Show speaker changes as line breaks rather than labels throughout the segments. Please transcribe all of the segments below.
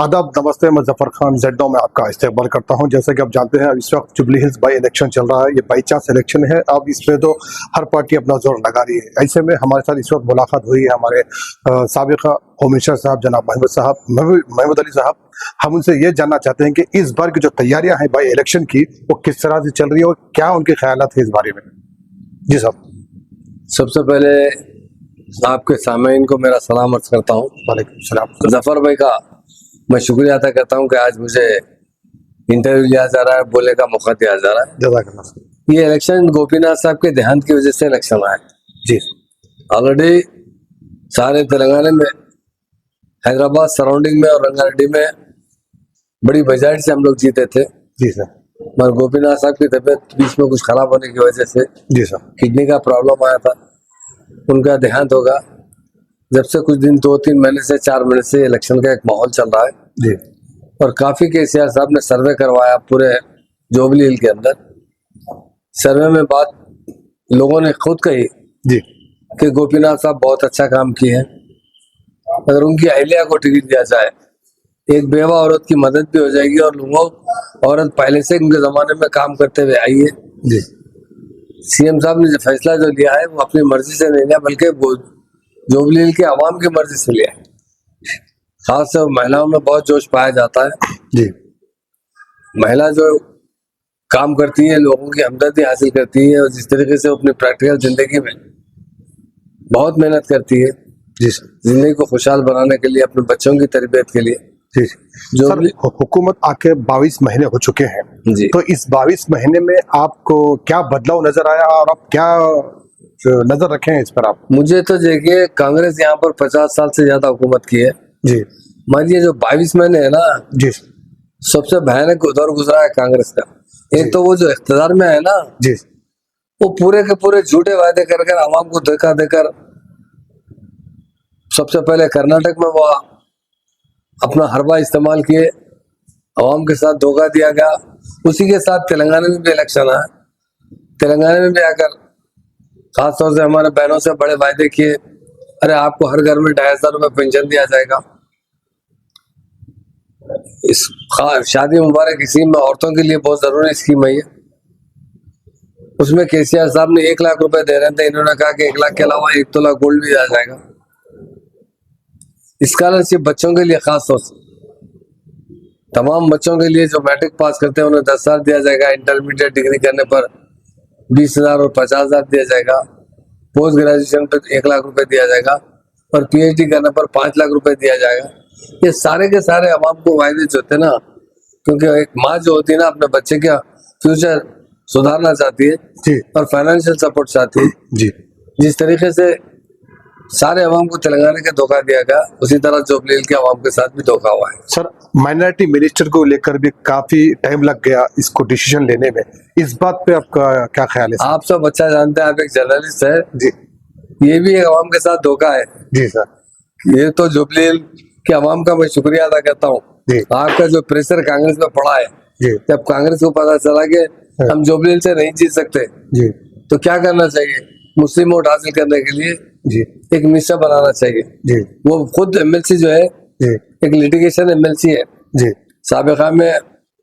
आदाब, नमस्ते। मैं जफर खान जेडो में आपका इस्तेमाल करता हूं। जैसे कि आप जानते हैं, अब इस वक्त जुबली हिल्स बाई इलेक्शन चल रहा है। ये बाई चांस इलेक्शन है। अब इसमें तो हर पार्टी अपना जोर लगा रही है। ऐसे में हमारे साथ इस वक्त मुलाकात हुई है हमारे साबिका होम मिनिस्टर साहब जनाब महमूद अली साहब। हम उनसे ये जानना चाहते हैं कि इस बार की जो तैयारियां हैं बाई इलेक्शन की, वो किस तरह से चल रही है और क्या उनके ख्यालात है इस बारे में। जी साहब।
सबसे पहले आपके सामईन को मेरा सलाम अर्ज करता हूँ।
वालेकुम सलाम।
जफर भाई का मैं शुक्रिया अदा करता हूँ कि आज मुझे इंटरव्यू लिया जा रहा है, बोलने का मौका दिया जा रहा है।
जज़ाकल्लाह।
ये इलेक्शन गोपीनाथ साहब के देहांत की वजह से इलेक्शन आया।
जी।
ऑलरेडी सारे तेलंगाना में, हैदराबाद सराउंडिंग में और रंगारेड्डी में बड़ी मेजॉरिटी से हम लोग जीते थे।
जी सर।
मगर गोपीनाथ साहब की तबीयत बीच में कुछ खराब होने की वजह से
जी सर।
किडनी का प्रॉब्लम आया था, उनका देहांत होगा। जब से कुछ दिन 2-3 महीने से 4 महीने से इलेक्शन का एक माहौल चल रहा है
जी।
और काफी केसीआर साहब ने सर्वे करवाया पूरे जोबली हिल के अंदर। सर्वे में बात लोगों ने खुद कही
जी।
कि गोपीनाथ साहब बहुत अच्छा काम किए हैं। अगर उनकी अहलिया को टिकट दिया जाए, एक बेवा औरत की मदद भी हो जाएगी और लोगों औरत पहले से उनके जमाने में काम करते हुए आई है।
जी।
सीएम साहब ने जो फैसला जो लिया है वो अपनी मर्जी से नहीं लिया, बल्कि जोबली हिल के आवाम की मर्जी से लिया है। खासतौर से महिलाओं में बहुत जोश पाया जाता है।
जी।
महिला जो काम करती है, लोगों की हमदर्दी हासिल करती है और जिस तरीके से अपनी प्रैक्टिकल जिंदगी में बहुत मेहनत करती है
जी सर।
जिंदगी को खुशहाल बनाने के लिए, अपने बच्चों की तरबियत के लिए।
जी सर, हुकूमत आके 22 महीने हो चुके हैं
जी।
तो इस 22 महीने में आपको क्या बदलाव नजर आया और आप क्या नजर रखे हैं इस पर आप?
मुझे तो देखिए, कांग्रेस यहाँ पर 50 साल से ज्यादा हुकूमत की है।
जी।
मानिए जो 22 महीने है ना,
जी।
सबसे भयानक दौर गुजरा है कांग्रेस का। एक तो वो जो इख्तियार में है ना,
जी।
वो पूरे के पूरे झूठे वायदे कर कर आवाम को धोखा देकर, सबसे पहले कर्नाटक में वो अपना हरबा इस्तेमाल किए, आवाम के साथ धोखा दिया गया। उसी के साथ तेलंगाना में भी इलेक्शन आया। तेलंगाना में भी आकर खासतौर से हमारे बहनों से बड़े वायदे किए, अरे आपको हर घर में 2500 रुपये पेंशन दिया जाएगा। इस शादी मुबारक स्कीम में औरतों के लिए बहुत जरूरी स्कीम है ये। उसमें केसीआर साहब ने 1 लाख रुपए दे रहे थे, इन्होंने कहा कि 1 लाख के अलावा 1 तोला गोल्ड भी आ जाएगा। स्कॉलरशिप बच्चों के लिए, खास तौर से तमाम बच्चों के लिए जो मैट्रिक पास करते हैं उन्हें 10,000 दिया जाएगा। इंटरमीडिएट डिग्री करने पर 20,000 और 50,000 दिया जाएगा। पोस्ट ग्रेजुएशन पर 1 लाख रुपए दिया जाएगा और पीएचडी करने पर 5 लाख रुपए दिया जाएगा। ये सारे के सारे आवाम को वायदे जो होते हैं ना, क्योंकि एक माँ जो होती है ना, अपने बच्चे का फ्यूचर सुधारना चाहती है
जी।
और फाइनेंशियल सपोर्ट चाहती है।
जी।
जिस तरीके से सारे अवाम को तेलंगाना के धोखा दिया गया, उसी तरह जोबली हिल के अवाम के साथ भी धोखा हुआ है।
सर, माइनॉरिटी मिनिस्टर को लेकर भी काफी टाइम लग गया इसको डिसीजन लेने में। इस बात पे आपका क्या ख्याल है सर?
आप सब अच्छा जानते हैं, आप एक जर्नलिस्ट है
जी।
ये भी एक अवाम के साथ धोखा है।
जी सर।
ये तो जोबली हिल के अवाम का मैं शुक्रिया अदा करता हूँ।
जी।
आपका जो प्रेशर कांग्रेस में पड़ा है,
जी।
जब कांग्रेस को पता चला कि हम जोबली हिल से नहीं जीत सकते,
जी।
तो क्या करना चाहिए? मुस्लिम वोट हासिल करने के लिए
जी।
एक मिशन बनाना चाहिए।
जी।
वो खुद एमएलसी जो है,
जी।
एक लिटिगेशन एमएलसी है।
जी।
साबिका में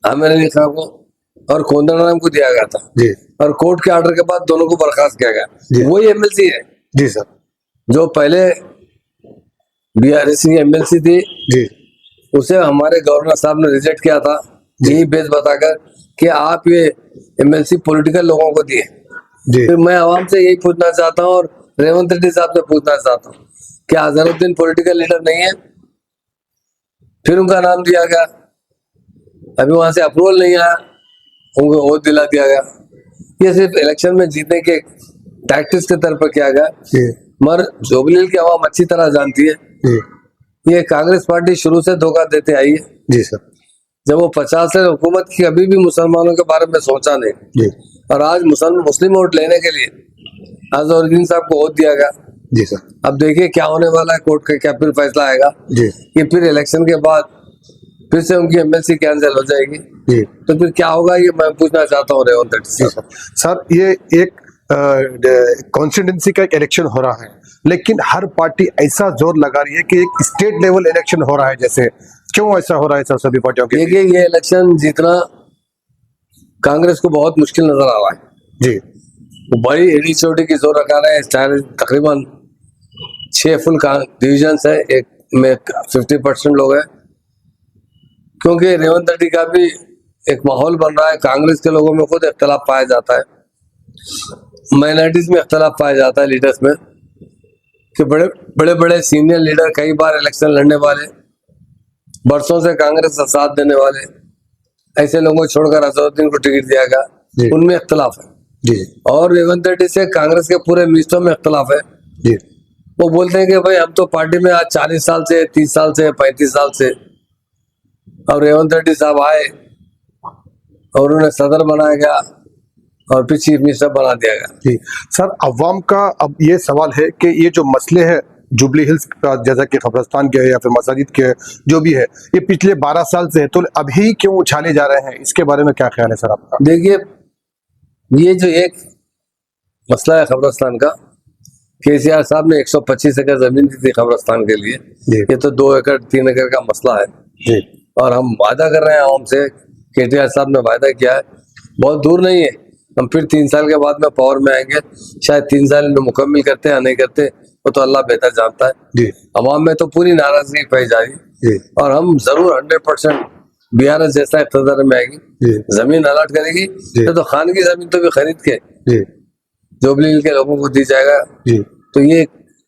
आमिर अली खान को और कोदंडराम को दिया गया था
जी।
और कोर्ट के ऑर्डर के बाद दोनों को बर्खास्त किया गया। वही एमएलसी है
जी सर।
जो पहले बीआरएस की एमएलसी थी,
जी।
उसे हमारे गवर्नर साहब ने रिजेक्ट किया था, यही बेस बताकर कि आप ये एमएलसी पॉलिटिकल लोगों को दिए।
जी।
फिर मैं आवाम से यही पूछना चाहता हूँ और रेवंत रेड्डी साहब से पूछना चाहता हूँ, क्या अजहरुद्दीन पॉलिटिकल लीडर नहीं है? फिर उनका नाम दिया गया, अभी वहां से अप्रूवल नहीं आया, उनको ओथ दिला दिया गया। ये सिर्फ इलेक्शन में जीतने के टैक्टिक्स के तौर पर किया गया। मगर जोबली हिल की आवाम अच्छी तरह जानती है, ये कांग्रेस पार्टी शुरू से धोखा देते आई है।
जी सर।
जब वो 50 से हुकूमत की, कभी भी मुसलमानों के बारे में सोचा नहीं।
जी।
और आज मुस्लिम वोट लेने के लिए अजहरुद्दीन साहब को वोट दिया गया।
जी सर।
अब देखिए क्या होने वाला है, कोर्ट का क्या फिर फैसला आएगा।
जी।
कि फिर इलेक्शन के बाद फिर से उनकी एमएलसी कैंसिल हो जाएगी।
जी।
तो फिर क्या होगा, ये मैं पूछना चाहता हूँ रेवंत रेड्डी साहब।
सर, ये एक कॉन्स्टिट्यूंसी का एक इलेक्शन हो रहा है, लेकिन हर पार्टी ऐसा जोर लगा रही है कि एक स्टेट लेवल इलेक्शन हो रहा है जैसे क्यों ऐसा हो रहा है सर सभी पार्टियों के?
देखिए, ये इलेक्शन जीतना कांग्रेस को बहुत मुश्किल नजर आ रहा है।
जी
वो बड़ी एडी चोटी की जोर रखा रहे हैं। तकरीबन 6 फुल डिविजन है, एक में 50% लोग हैं, क्योंकि रेवंत रेड्डी का भी एक माहौल बन रहा है। कांग्रेस के लोगों में खुद इख्तलाफ पाया जाता है, माइनॉरिटीज में इख्तलाफ पाया जाता है, लीडर्स में, कि बड़े बड़े सीनियर लीडर कई बार इलेक्शन लड़ने वाले, बरसों से कांग्रेस का साथ देने वाले, ऐसे लोगों को छोड़कर अजहरुद्दीन को टिकट दिया
जी।
गया, उनमें इख्तलाफ है।
जी
और रेवंत रेड्डी से कांग्रेस के पूरे मिनिस्टरों में इख्तलाफ है।
जी
वो बोलते हैं कि भाई हम तो पार्टी में आज 40 साल से, 30 साल से, 35 साल से, और रेवंत रेड्डी साहब आए और उन्हें सदर बनाया गया और फिर चीफ मिनिस्टर बना दिया गया।
जी सर, अवाम का अब ये सवाल है कि ये जो मसले हैं जुबली हिल्स का, जैसा कि कब्रिस्तान के या फिर मस्जिद के जो भी है, ये पिछले 12 साल से है, तो अभी क्यों उछाले जा रहे हैं? इसके बारे में क्या ख्याल है सर आपका?
देखिए, ये जो एक मसला है कब्रिस्तान का, केसीआर साहब ने 125 एकड़ जमीन दी थी कब्रिस्तान के लिए।
जी
ये तो 2 एकड़ 3 एकड़ का मसला है,
जी
और हम वादा कर रहे हैं आवाम से। केटीआर साहब ने वादा किया है, बहुत दूर नहीं है, हम फिर 3 साल के बाद में पावर में आएंगे। शायद 3 साल में मुकम्मल करते हैं या नहीं करते, वो तो अल्लाह बेहतर जानता है।
जी
अवाम में तो पूरी नाराजगी पाई जा रही,
जी
और हम जरूर 100% BRS जैसा इख्तियार में आएगी,
जी
जमीन अलर्ट करेगी। तो खान की जमीन तो भी खरीद के
जी
जुबली हिल के लोगों को दी जाएगा।
जी
तो ये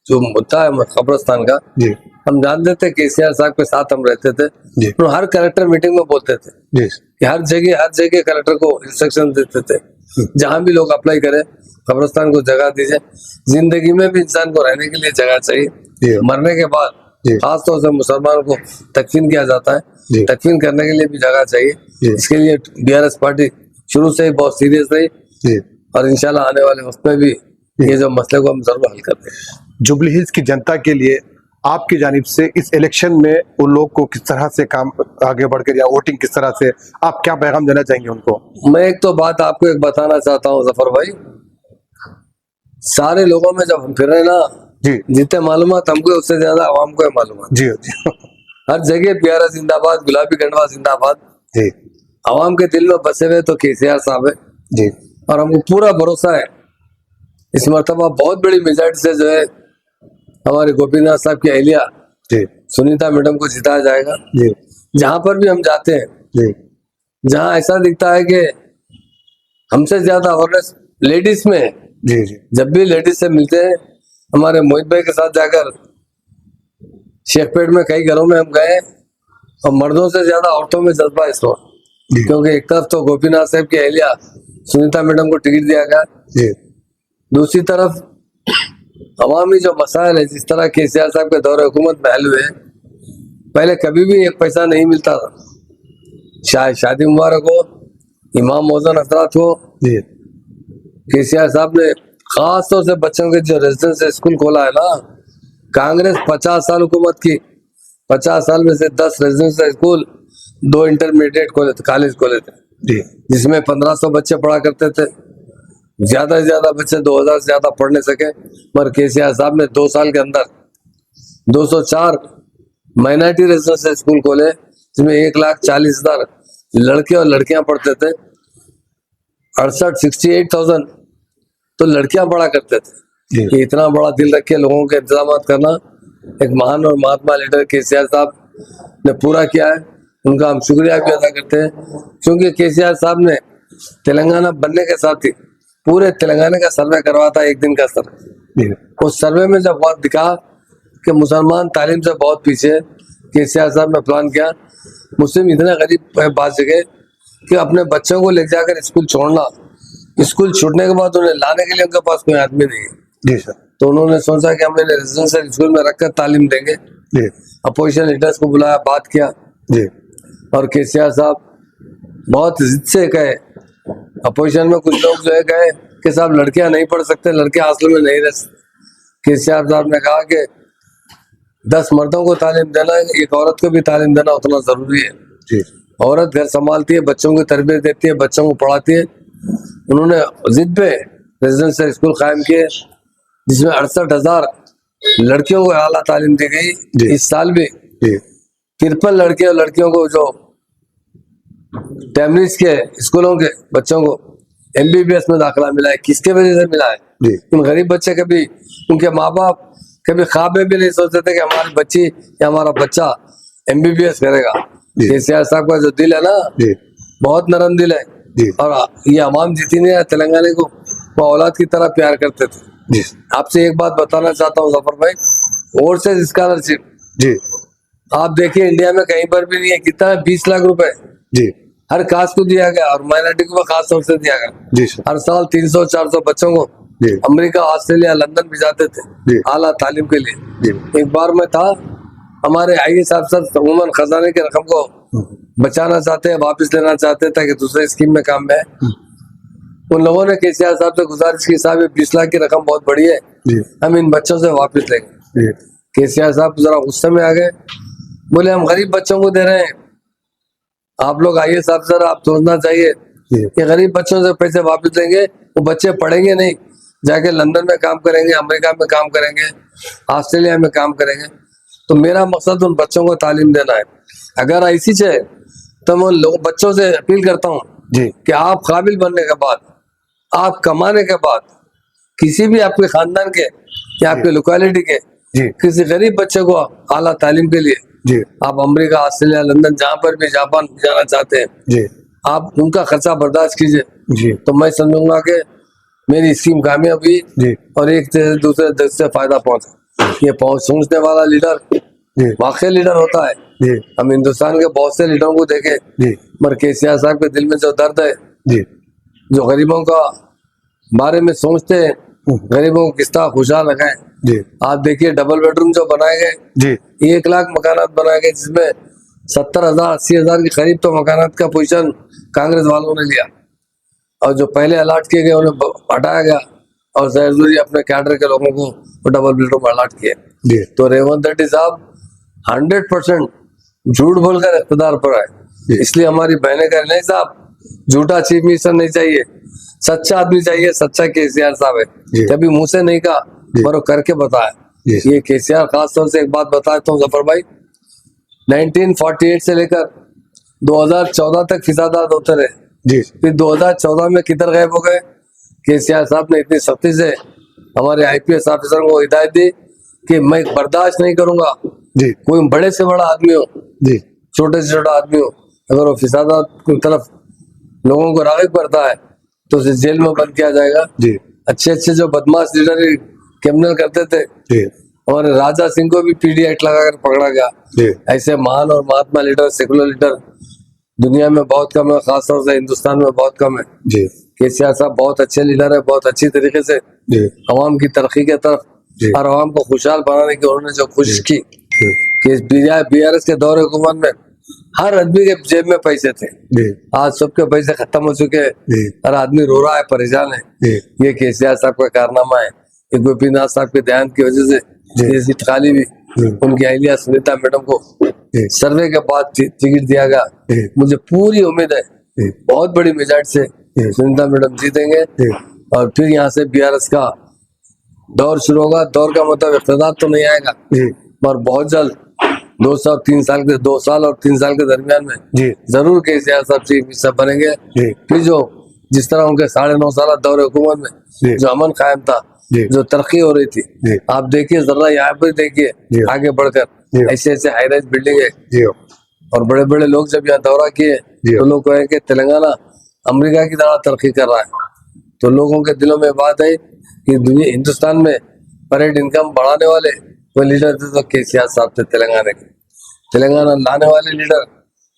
जो मुद्दा है कब्रिस्तान का,
जी
हम जानते थे, केसीआर साहब के साथ हम रहते थे,
जी
तो हर कलेक्टर मीटिंग में बोलते थे
जी
कि हर जगह कलेक्टर को इंस्ट्रक्शन देते थे, जहां भी लोग अप्लाई करें कब्रिस्तान को जगह दीजिए। जिंदगी में भी इंसान को रहने के लिए जगह
जी।
चाहिए, मरने के बाद
जी।
खासतौर से मुसलमान को तकफीन किया जाता
जी।
है, तकफीन करने के लिए भी जगह
जी।
चाहिए। इसके लिए BRS पार्टी शुरू से ही बहुत सीरियस रही,
जी
और इंशाल्लाह आने वाले वक्त में भी ये जो मसले को हम जरूर हल करते हैं।
जुबली हिल्स की जनता के लिए आपकी जानिब से इस इलेक्शन में उन लोग को किस तरह से काम आगे बढ़कर, या वोटिंग किस तरह से, आप क्या पैगाम देना चाहेंगे उनको?
मैं एक तो बात आपको एक बताना चाहता हूँ जफर भाई, सारे लोगों में जब हम फिर रहे ना
जी
जितने मालूमात हमको, उससे ज्यादा आवाम को है मालूमात।
जी जी
हर जगह BRS जिंदाबाद, गुलाबी गंडवा जिंदाबाद,
जी
आवाम के दिल में बसे हुए तो केसीआर साहब है,
जी
और हमको पूरा भरोसा है इस मरतबा बहुत बड़ी मेजॉरिटी से जो है हमारे गोपीनाथ साहब की अहलिया
जी
सुनीता मैडम को जिताया जाएगा।
जी
जहां पर भी हम जाते हैं,
जी
जहां ऐसा दिखता है कि हमसे ज्यादा अवेयरनेस लेडीज में है,
जी जी
जब भी लेडीज से मिलते हैं, हमारे मोहित भाई के साथ जाकर शेखपेट में कई घरों में हम गए, और मर्दों से ज्यादा औरतों में जज्बा इस वक्त,
जी।
क्योंकि एक तरफ तो गोपीनाथ साहब की अहलिया सुनीता मैडम को टिकट दिया गया,
जी
दूसरी तरफ अवामी जो मसाइल है, जिस तरह केसीआर साहब के दौरे हुकूमत में हल हुए, पहले कभी भी 1 पैसा नहीं मिलता था। शादी मुबारक हो, इमाम मौजन हजरात हो,
जी
केसीआर साहब ने खास तौर से बच्चों के जो रेजिडेंस स्कूल खोला है ना, कांग्रेस 50 साल हुकूमत की, 50 साल में से 10 रेजिडेंस स्कूल, 2 इंटरमीडिएट खोले थे, कॉलेज खोले थे,
जी
जिसमें 1500 बच्चे पढ़ा करते थे। ज्यादा से ज्यादा बच्चे 2000 से ज्यादा पढ़ नहीं सके, मगर केसीआर साहब ने 2 साल के अंदर 204 माइनॉरिटी रेजिडेंस स्कूल खोले, जिसमें 1,40,000 लड़के और लड़कियां पढ़ते थे। 68,000 तो लड़कियां पढ़ा करते थे।
जी
कि इतना बड़ा दिल रख के लोगों के इंतजाम करना एक महान और महात्मा लीडर केसीआर साहब ने पूरा किया है, उनका हम शुक्रिया भी अदा करते हैं। क्योंकि केसीआर साहब ने तेलंगाना बनने के साथ ही पूरे तेलंगाना का सर्वे करवा था, 1 दिन का सर्वे।
जी
उस सर्वे में जब बात दिखा कि मुसलमान तालीम से बहुत पीछे है, केसीआर साहब ने प्लान किया, मुस्लिम इतने गरीब बात जगह कि अपने बच्चों को ले जाकर स्कूल छोड़ना, स्कूल छूटने के बाद उन्हें लाने के लिए उनके पास कोई आदमी नहीं है।
जी सर
तो उन्होंने सोचा कि हम इन्हें रेजिडेंशियल स्कूल में रखकर तालीम देंगे।
जी
अपोजिशन लीडर्स को बुलाया, बात किया,
जी
और केसीआर साहब बहुत जिद से कहे। अपोजिशन में कुछ लोग जो है कहे कि साहब लड़कियां नहीं पढ़ सकते, लड़के हॉस्टल में नहीं रह सकते। केसीआर साहब ने कहा कि 10 मर्दों को तालीम देना, एक औरत को भी तालीम देना उतना जरूरी है।
जी
औरत घर संभालती है, बच्चों की तरबियत देती है, बच्चों को पढ़ाती है। उन्होंने जिद पे रेजिडेंशियल स्कूल कायम किए, जिसमें 68,000 लड़कियों को आला तालीम दी गई।
जी।
इस साल भी
जी
53 लड़के और लड़कियों को जो टैमरिज के स्कूलों के बच्चों को एमबीबीएस में दाखिला मिला है, किसके वजह से मिला है?
जी
उन गरीब बच्चे कभी, उनके माँ बाप कभी ख्वाब में भी नहीं सोचते थे कि हमारी बच्ची या हमारा बच्चा एमबीबीएस करेगा।
जी।
केसीआर साहब का जो दिल है ना,
जी
बहुत नरम दिल है।
जी
और ये अवाम जीती नहीं है तेलंगाना को, वो औलाद की तरह प्यार करते थे।
जी
आपसे एक बात बताना चाहता हूँ जफर भाई, ओवरसीज स्कॉलरशिप
जी
आप देखिए इंडिया में कहीं पर भी नहीं है। कितना है? 20 लाख रुपए
जी
हर कास्ट को दिया गया और माइनॉरिटी को खास तौर से दिया गया।
जी सर
हर साल 300-400 बच्चों को
जी
अमेरिका, ऑस्ट्रेलिया, लंदन भिजाते थे
जी
आला तालीम के लिए।
जी
एक बार मैं था, हमारे आईएएस अफसर उमूमन खजाने की रकम को बचाना चाहते हैं, वापस लेना चाहते हैं ताकि दूसरे स्कीम में काम में आए। उन लोगों ने केसीआर साहब से गुजारिश की, साहब ये 20 लाख की रकम बहुत बड़ी है,
जी
हम इन बच्चों से वापस लेंगे।
जी
केसीआर साहब जरा गुस्से में आ गए, बोले हम गरीब बच्चों को दे रहे हैं, आप लोग आईएएस अफसर, आप सोचना चाहिए
जी
ये गरीब बच्चों से पैसे वापस लेंगे, वो बच्चे पढ़ेंगे नहीं, जाके लंदन में काम करेंगे, अमेरिका में काम करेंगे, ऑस्ट्रेलिया में काम करेंगे। तो मेरा मकसद उन बच्चों को तालीम देना है। अगर ऐसी है तो मैं उन लोग बच्चों से अपील करता हूँ
जी
कि आप काबिल बनने के बाद, आप कमाने के बाद, किसी भी आपके खानदान के या आपके लोकेलिटी के
जी
किसी गरीब बच्चे को आला तालीम के लिए
जी
आप अमेरिका, ऑस्ट्रेलिया, लंदन, जहाँ पर भी, जापान जाना चाहते हैं,
जी
आप उनका खर्चा बर्दाश्त कीजिए।
जी
तो मैं समझूंगा कि मेरी स्कीम कामयाब हुई
जी
और एक से दूसरे देश से फायदा पहुंचा। ये सोचने वाला लीडर
जी
वाकई लीडर होता है।
जी
हम हिंदुस्तान के बहुत से लीडरों को देखे,
जी
मगर केसीआर साहब के दिल में जो दर्द है,
जी
जो गरीबों का बारे में सोचते हैं, गरीबों को किस तरह खुशहाल रखें।
जी
आप देखिए डबल बेडरूम जो बनाए गए,
जी
1 लाख मकानात बनाए गए, जिसमें 70,000 80,000 के करीब तो मकानात का पोजीशन कांग्रेस वालों ने लिया, और जो पहले अलॉट किए गए उन्हें हटाया गया और जरूरी अपने कैडर के लोगों को वो डबल बेडरूम अलॉट किए।
जी
तो रेवंत रेड्डी साहब 100% झूठ बोलकर इख्तिदार पर आए,
जी।
इसलिए हमारी बहनें कह नहीं साहब, झूठा चीफ मिनिस्टर नहीं चाहिए, सच्चा आदमी चाहिए। सच्चा केसीआर साहब
जी।
है, कभी मुंह से नहीं कहा
जी।
पर वो करके बताया।
जी।
ये केसीआर खास तौर से एक बात बताता हूँ जफर भाई, 1948 से लेकर 2014 तक फिजादात होते रहे,
जी
फिर 2014 में किधर गायब हो गए। केसीआर साहब ने इतनी सख्ती से हमारे आईपीएस ऑफिसर को हिदायत दी कि मैं बर्दाश्त नहीं करूंगा,
जी
कोई बड़े से बड़ा आदमी हो,
जी
छोटे से छोटा आदमी हो, अगर वो फिसादात की तरफ लोगों को राग़िब करता है तो उसे जेल में बंद किया जाएगा।
जी
अच्छे अच्छे जो बदमाश लीडर क्रिमिनल करते थे,
जी
हमारे राजा सिंह को भी पीडी एक्ट लगाकर पकड़ा गया।
जी
ऐसे महान और महात्मा लीडर, सेकुलर लीडर दुनिया में बहुत कम है, खासतौर से हिंदुस्तान में बहुत कम है।
जी
केसीआर साहब बहुत अच्छे लीडर है, बहुत अच्छी तरीके से
जी
अवाम की तरक्की के तरफ
जी।
और अवाम को खुशहाल बनाने की उन्होंने जो कोशिश की
जी
कि बीआरएस के दौर हुकूमत में हर आदमी के जेब में पैसे थे,
जी
आज सबके पैसे खत्म हो चुके हैं,
जी
हर आदमी रो रहा है, परेशान है।
जी
ये केसीआर साहब का कारनामा है। ये गोपीनाथ साहब के ध्यान की वजह से
जी।
ये सीट खाली हुई,
जी।
उनकी अहलिया सुनीता मैडम को
जी
सर्वे के बाद टिकट दिया गया।
जी।
मुझे पूरी उम्मीद है
जी
बहुत बड़ी मेजॉरिटी से
जी।
सुनीता मैडम जीतेंगे
जी
और फिर यहाँ से बीआरएस का दौर शुरू होगा। दौर का मतलब इख्तिदार तो नहीं आएगा,
जी
पर बहुत जल्द 2 साल और 3 साल के दरमियान में
जी
जरूर केसीआर साहब चीफ मिनिस्टर बनेंगे।
जी
फिर जो जिस तरह उनके 9.5 साल दौर हुकूमत में
जी।
जो अमन कायम था,
जी।
जो तरक्की हो रही थी,
जी।
आप देखिए जरा यहाँ पर देखिए
जी।
आगे बढ़कर
जी।
ऐसे ऐसे हाई राइज बिल्डिंग है
जी
और बड़े बड़े लोग जब यहाँ दौरा किए
जी।
तो लोग कहे कि तेलंगाना अमेरिका की तरह तरक्की कर रहा है। तो लोगों के दिलों में बात है कि दुनिया हिंदुस्तान में पर हेड इनकम बढ़ाने वाले वो लीडर थे तो केसीआर साहब थे। तेलंगाना के तेलंगाना लाने वाले लीडर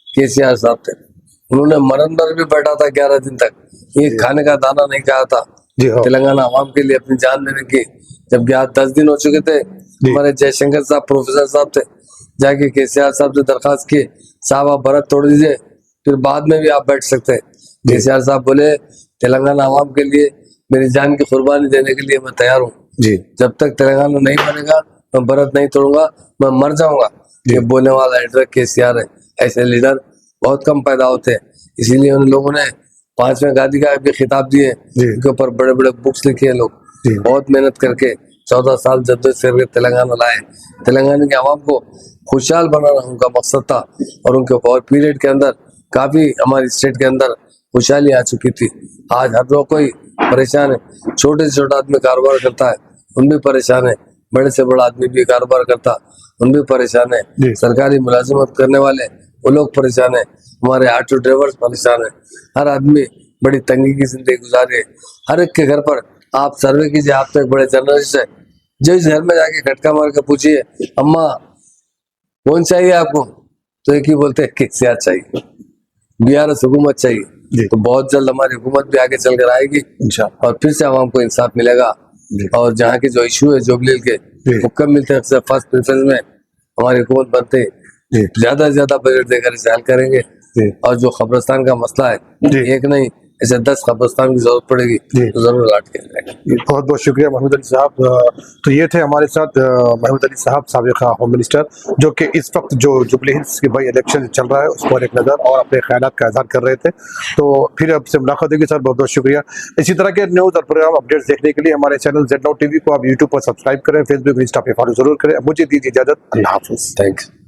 केसीआर साहब थे। उन्होंने मरण पर भी बैठा था 11 दिन तक, ये खाने का दाना नहीं खाया था
जी हाँ
तेलंगाना आवाम के लिए अपनी जान देने की। जब 10 दिन हो चुके थे, हमारे जयशंकर साहब प्रोफेसर साहब थे, जाके केसीआर साहब से दरखास्त की, साहब आप भरत तोड़ दीजिए, फिर बाद में भी आप बैठ सकते हैं। केसीआर साहब बोले तेलंगाना आवाम के लिए मेरी जान की कुर्बानी देने के लिए मैं तैयार हूँ,
जी
जब तक तेलंगाना नहीं बनेगा मैं भरत नहीं तोड़ूंगा, मैं मर जाऊंगा। ये बोलने वाला लीडर केसीआर है। ऐसे लीडर बहुत कम पैदा होते हैं, इसीलिए उन लोगों ने 5वें गांधी का भी खिताब दिए, उनके ऊपर बड़े बड़े बुक्स लिखे हैं लोग। बहुत मेहनत करके 14 साल जद्दोजहद करके तेलंगाना लाए, तेलंगाना के आवाम को खुशहाल बनाना उनका मकसद था। और उनके पावर पीरियड के अंदर काफी हमारी स्टेट के अंदर खुशहाली आ चुकी थी। आज हर लोग कोई परेशान है, छोटे से छोटा आदमी कारोबार करता है उन भी परेशान है, बड़े से बड़ा आदमी भी कारोबार करता उन भी परेशान है,
जी।
सरकारी मुलाजिमत करने वाले वो लोग परेशान है, हमारे ऑटो ड्राइवर्स परेशान है, हर आदमी बड़ी तंगी की जिंदगी गुजारी है। हर एक के घर पर आप सर्वे कीजिए, आप तो एक बड़े जर्नलिस्ट है, जिस घर में जाके खटका मार के पूछिए अम्मा कौन चाहिए आपको, तो एक ही बोलते हैं केसीआर चाहिए, बीआरएस हुकूमत चाहिए।
जी।
तो बहुत जल्द हमारी हुकूमत भी आगे चल कर आएगी
इंशाल्लाह।
और फिर से आवाम को इंसाफ मिलेगा।
जी।
और जहाँ के जो इशू है जुबली के
जी।
वो कब मिलते हैं, अक्सर फर्स्ट प्रेफरेंस में हमारी हुकूमत बनते
जी।
ज्यादा से ज्यादा बजट देकर इसे हल करेंगे।
जी।
और जो कब्रिस्तान का मसला है
जी।
एक नहीं ऐसे 10 कब्रिस्तान की जरूरत पड़ेगी
जी।
तो जरूर लाट किया जाएगा।
बहुत बहुत शुक्रिया महमूद अली साहब। तो ये थे हमारे साथ महमूद अली साहब, साबिक़ा होम मिनिस्टर, जो कि इस वक्त जो जुबली हिल्स के बाई इलेक्शन चल रहा है उस पर एक नज़र और अपने ख्यालात का इज़हार कर रहे थे। तो फिर आपसे मुलाकात होगी सर, बहुत बहुत शुक्रिया। इसी तरह के न्यूज़ और प्रोग्राम अपडेट्स देखने के लिए हमारे चैनल ZNOW TV को आप यूट्यूब पर सब्सक्राइब करें, फेसबुक इंस्टा पे फॉलो जरूर करें। मुझे दीजिए इजाज़त, अल्लाह हाफ़िज़।
Thank you.